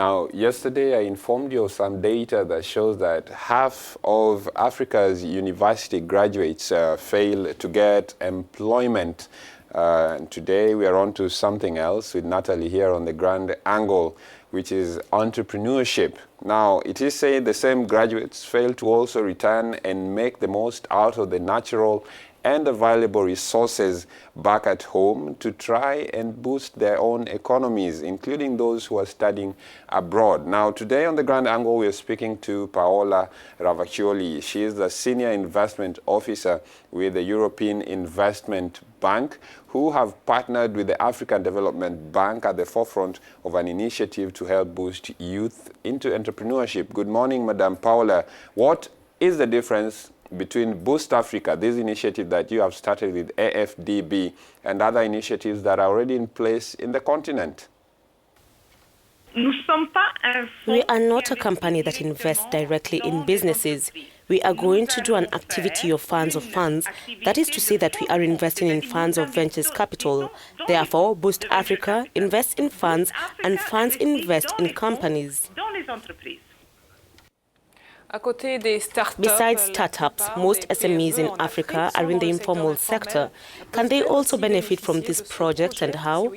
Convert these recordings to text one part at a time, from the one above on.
Now, yesterday I informed you of some data that shows that half of Africa's university graduates fail to get employment. And today we are on to something else with Natalie here on the grand angle, which is entrepreneurship. Now, it is said the same graduates fail to also return and make the most out of the natural and available resources back at home to try and boost their own economies, including those who are studying abroad. Now, today on the Grand Angle, we are speaking to Paola Ravacchioli. She is the Senior Investment Officer with the European Investment Bank, who have partnered with the African Development Bank at the forefront of an initiative to help boost youth into entrepreneurship. Good morning, Madam Paola. What is the difference between Boost Africa, this initiative that you have started with AFDB, and other initiatives that are already in place in the continent? We are not a company that invests directly in businesses. We are going to do an activity of funds. That is to say that we are investing in funds of ventures capital. Therefore, Boost Africa invests in funds, and funds invest in companies. Besides startups, most SMEs in Africa are in the informal sector. Can they also benefit from this project, and how?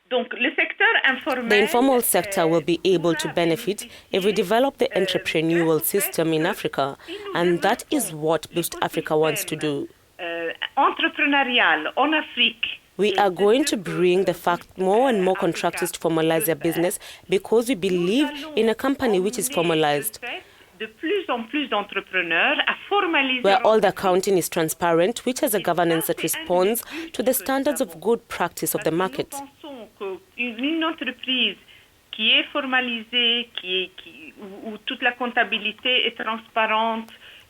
The informal sector will be able to benefit if we develop the entrepreneurial system in Africa, and that is what Boost Africa wants to do. We are going to bring the fact more and more contractors to formalize their business because we believe in a company which is formalized, where all the accounting is transparent, which has a governance that responds to the standards of good practice of the market.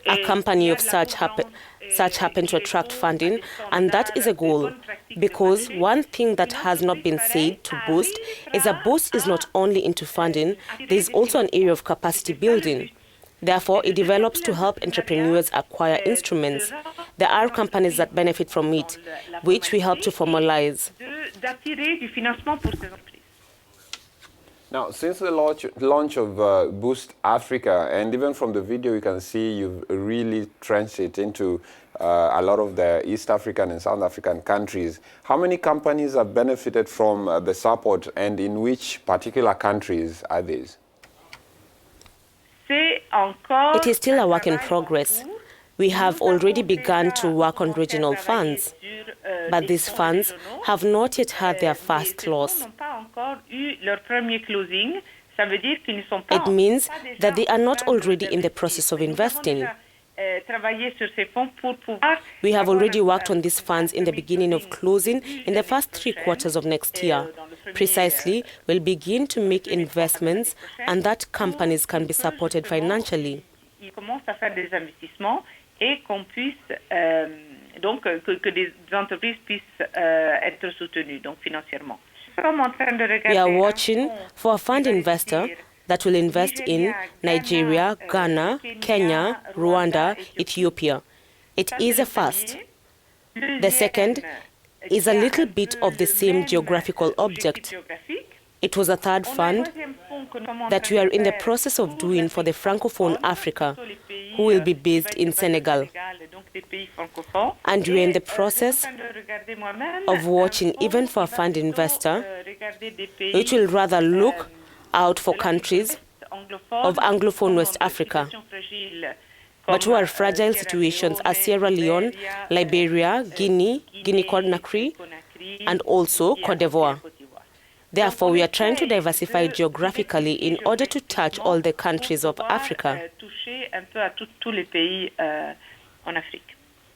A company of such happen to attract funding, and that is a goal, because one thing that has not been said to Boost is that Boost is not only into funding, there is also an area of capacity building. Therefore, it develops to help entrepreneurs acquire instruments. There are companies that benefit from it, which we help to formalize. Now, since the launch of Boost Africa, and even from the video you can see you've really transited into a lot of the East African and South African countries, how many companies have benefited from the support, and in which particular countries are these? It is still a work in progress. We have already begun to work on regional funds, but these funds have not yet had their first close. It means that they are not already in the process of investing. We have already worked on these funds in the beginning of closing in the first 3 quarters of next year. Precisely, we'll begin to make investments, and that companies can be supported financially. We are watching for a fund investor that will invest in Nigeria, Ghana, Kenya, Rwanda, Ethiopia. It is a first. The second is a little bit of the same geographical object. It was a third fund that we are in the process of doing for the Francophone Africa, who will be based in Senegal. And we are in the process of watching even for a fund investor, which will rather look out for countries of Anglophone West Africa, but who are fragile situations as Sierra Leone, Liberia, Guinea Conakry, and also Cote d'Ivoire. Therefore, we are trying to diversify geographically in order to touch all the countries of Africa.